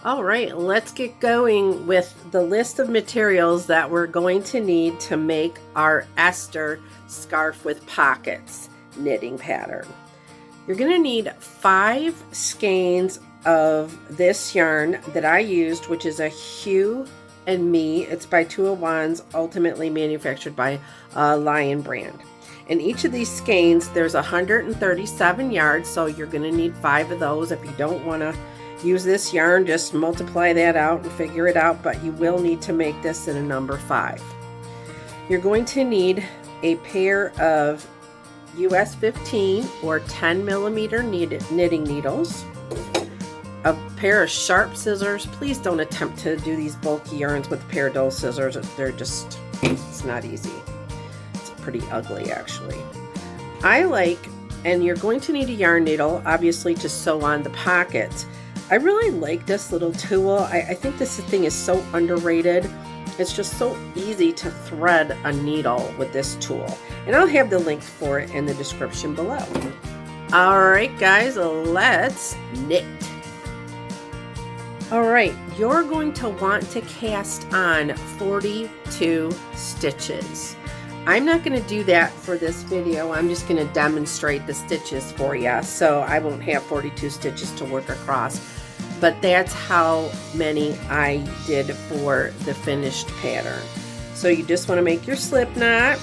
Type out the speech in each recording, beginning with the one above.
All right, let's get going with the list of materials that we're going to need to make our Esther scarf with pockets knitting pattern. You're going to need 5 skeins of this yarn that I used, which is a Hue and Me. It's by 201s, ultimately manufactured by Lion brand. In each of these skeins, there's 137 yards, so you're going to need 5 of those. If you don't want to use this yarn, just multiply that out and figure it out, but you will need to make this in a number 5. You're going to need a pair of US 15 or 10 millimeter knitting needles, a pair of sharp scissors. Please don't attempt to do these bulky yarns with a pair of dull scissors. It's not easy. It's pretty ugly actually. And you're going to need a yarn needle, obviously, to sew on the pockets. I really like this little tool. I think this thing is so underrated. It's just so easy to thread a needle with this tool. And I'll have the link for it in the description below. All right, guys, let's knit. All right, you're going to want to cast on 42 stitches. I'm not going to do that for this video. I'm just going to demonstrate the stitches for you, so I won't have 42 stitches to work across, but that's how many I did for the finished pattern. So you just want to make your slip knot,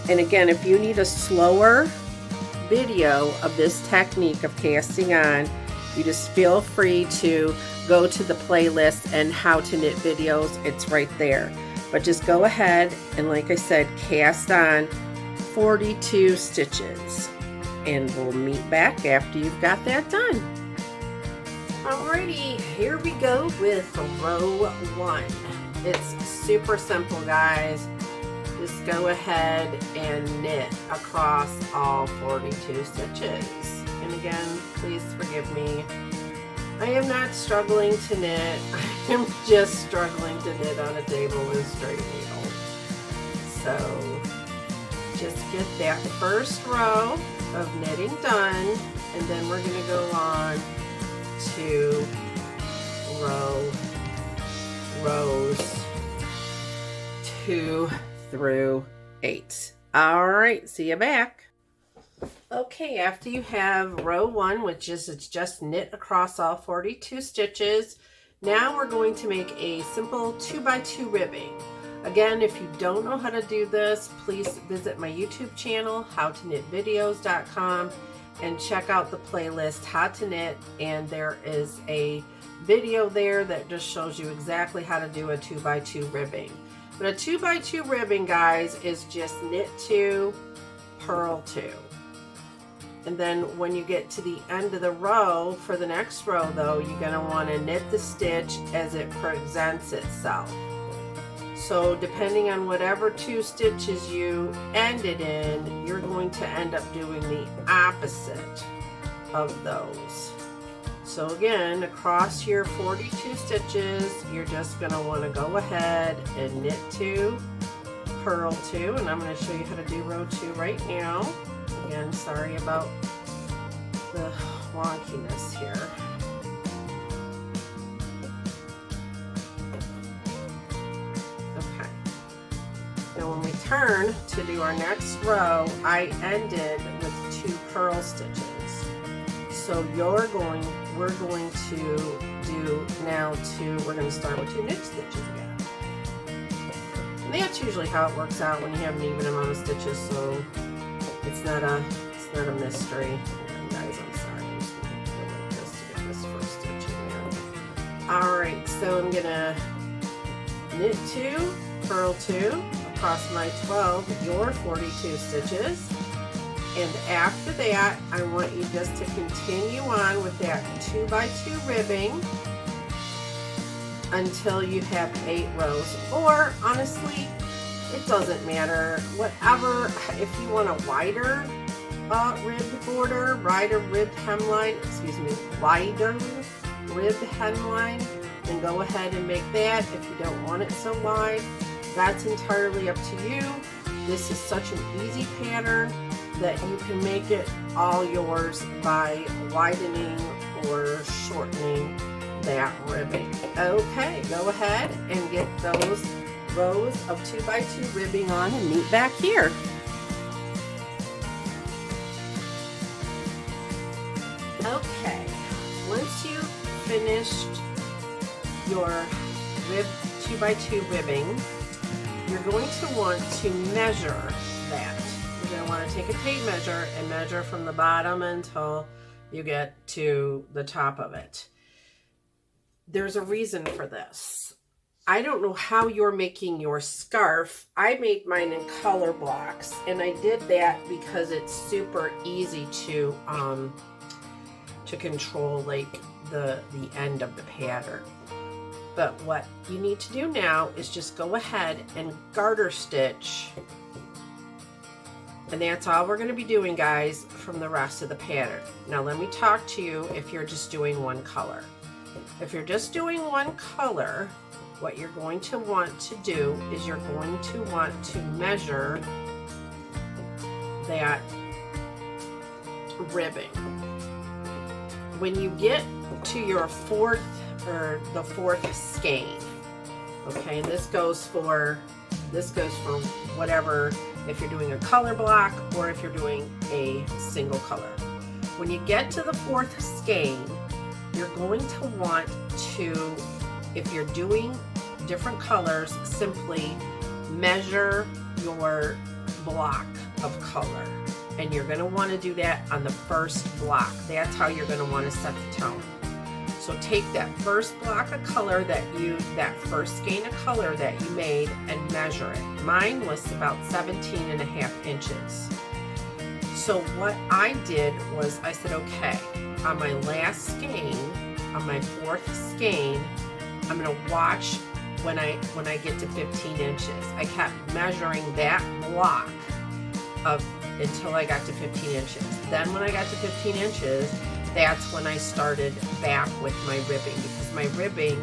and again, if you need a slower video of this technique of casting on, you just feel free to go to the playlist and how to knit videos. It's right there. But just go ahead and, like I said, cast on 42 stitches. And we'll meet back after you've got that done. Alrighty, here we go with row 1. It's super simple, guys. Just go ahead and knit across all 42 stitches. And again, please forgive me. I am not struggling to knit. I am just struggling to knit on a table with straight needle. So just get that first row of knitting done, and then we're going to go on to rows 2 through 8. All right, see you back. Okay, after you have row 1, which is it's just knit across all 42 stitches, now we're going to make a simple 2x2 ribbing. Again, if you don't know how to do this, please visit my YouTube channel, howtoknitvideos.com, and check out the playlist How to Knit, and there is a video there that just shows you exactly how to do a 2x2 ribbing. But a 2x2 ribbing, guys, is just knit 2, purl 2. And then when you get to the end of the row, for the next row though, you're going to want to knit the stitch as it presents itself. So depending on whatever 2 stitches you ended in, you're going to end up doing the opposite of those. So again, across your 42 stitches, you're just going to want to go ahead and knit 2, purl 2, and I'm going to show you how to do row 2 right now. Again, sorry about the wonkiness here. Okay. Now when we turn to do our next row, I ended with 2 purl stitches. So we're going to start with 2 knit stitches again. And that's usually how it works out when you have an even amount of stitches, so it's not a mystery. And guys, I'm sorry, I'm just going to go like this to get this first stitch in there. Alright, so I'm going to knit 2, purl 2 across my 12, your 42 stitches. And after that, I want you just to continue on with that 2x2 ribbing until you have 8 rows. Or honestly, it doesn't matter. Whatever, if you want a wider ribbed border, wider ribbed hemline, then go ahead and make that. If you don't want it so wide, that's entirely up to you. This is such an easy pattern that you can make it all yours by widening or shortening that ribbing. Okay, go ahead and get those rows of 2x2 ribbing on and meet back here. Okay, once you've finished your 2x2 ribbing, you're going to want to measure that. You're going to want to take a tape measure and measure from the bottom until you get to the top of it. There's a reason for this. I don't know how you're making your scarf. I made mine in color blocks, and I did that because it's super easy to control, like the end of the pattern. But what you need to do now is just go ahead and garter stitch, and that's all we're going to be doing, guys, from the rest of the pattern. Now let me talk to you if you're just doing one color. If you're just doing one color, what you're going to want to do is you're going to want to measure that ribbing. When you get to your fourth skein, okay, and this goes for whatever, if you're doing a color block or if you're doing a single color. When you get to the fourth skein, you're going to want to, if you're doing different colors, simply measure your block of color. And you're going to want to do that on the first block. That's how you're going to want to set the tone. So take that first block of color that first skein of color that you made and measure it. Mine was about 17.5 inches. So what I did was I said, okay, on my last skein, on my fourth skein, I'm going to watch when I get to 15 inches. I kept measuring that block until I got to 15 inches. Then when I got to 15 inches, that's when I started back with my ribbing, because my ribbing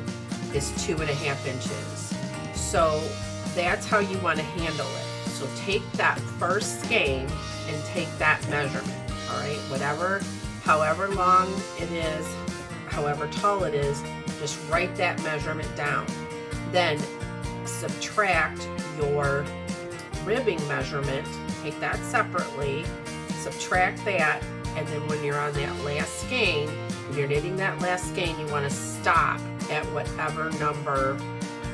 is 2.5 inches. So that's how you want to handle it. So take that first skein and take that measurement, all right? However long it is, however tall it is, just write that measurement down. Then subtract your ribbing measurement, take that separately, subtract that, and then when you're on that last skein, when you're knitting that last skein, you want to stop at whatever number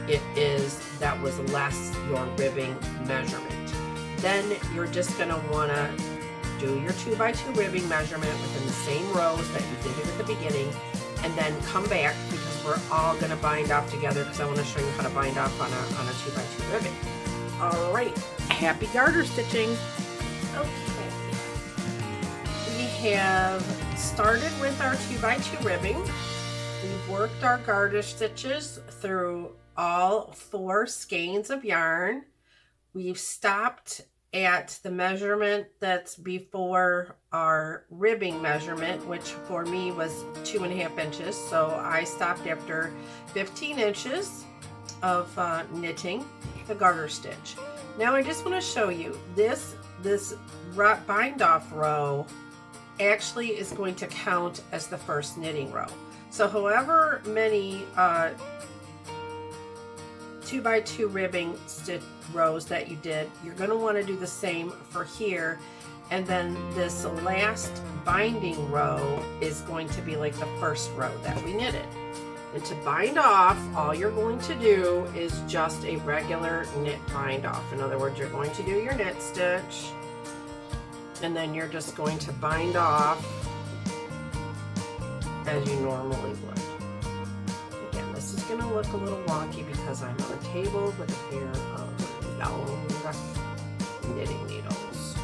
it is that was less your ribbing measurement. Then you're just going to want to do your 2x2 ribbing measurement within the same rows that you did it at the beginning, and then come back, because we're all going to bind off together, because I want to show you how to bind off on a 2x2 ribbing. All right, happy garter stitching. Okay, we have started with our 2x2 ribbing. We've worked our garter stitches through all 4 skeins of yarn. We've stopped at the measurement that's before our ribbing measurement, which for me was 2.5 inches. So I stopped after 15 inches of knitting the garter stitch. Now I just want to show you this bind off row actually is going to count as the first knitting row. So however many 2x2 ribbing stitch rows that you did, you're going to want to do the same for here, and then this last binding row is going to be like the first row that we knitted. And to bind off, all you're going to do is just a regular knit bind off. In other words, you're going to do your knit stitch, and then you're just going to bind off as you normally would. Again, this is going to look a little wonky because I'm on a table with a pair of long knitting needles.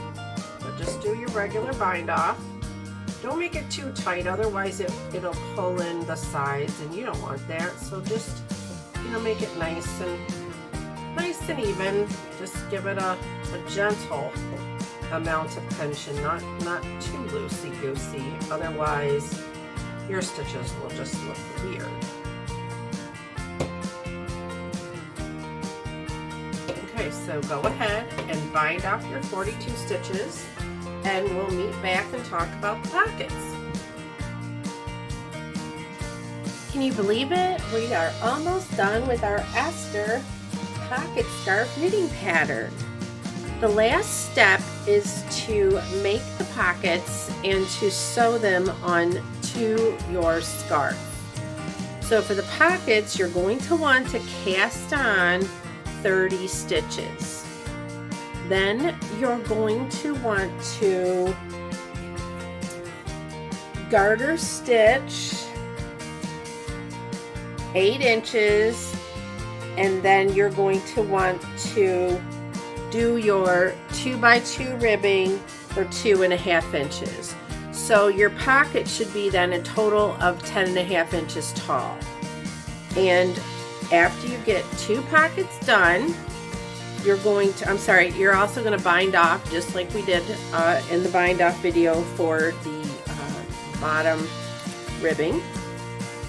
But just do your regular bind off. Don't make it too tight, otherwise it'll pull in the sides, and you don't want that. So just, make it nice and even. Just give it a gentle amount of tension, not too loosey-goosey. Otherwise, your stitches will just look weird. Okay, so go ahead and bind off your 42 stitches, and we'll meet back and talk about the pockets. can you believe it? We are almost done with our Esther pocket scarf knitting pattern. The last step is to make the pockets and to sew them onto your scarf. So for the pockets, you're going to want to cast on 30 stitches. Then you're going to want to garter stitch 8 inches, and then you're going to want to do your 2x2 ribbing for 2.5 inches. So your pocket should be then a total of 10.5 inches tall. And after you get 2 pockets done, you're also going to bind off just like we did in the bind off video for the bottom ribbing.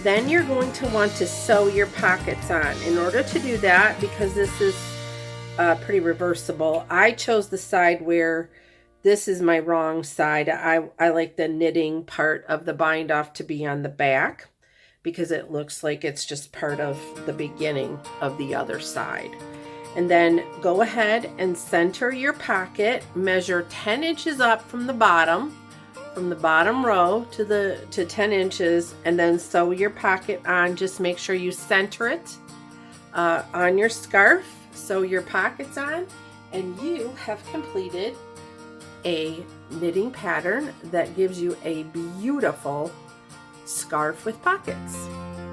Then you're going to want to sew your pockets on. In order to do that, because this is pretty reversible, I chose the side where this is my wrong side. I like the knitting part of the bind off to be on the back because it looks like it's just part of the beginning of the other side. And then go ahead and center your pocket, measure 10 inches up from the bottom row to 10 inches, and then sew your pocket on. Just make sure you center it on your scarf, sew your pockets on, and you have completed a knitting pattern that gives you a beautiful scarf with pockets.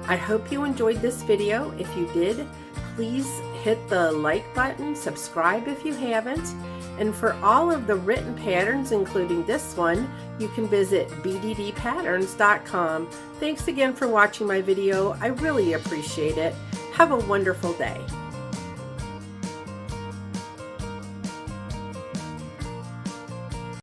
I hope you enjoyed this video. If you did, please hit the like button, subscribe if you haven't, and for all of the written patterns, including this one, you can visit bddpatterns.com. Thanks again for watching my video. I really appreciate it. Have a wonderful day.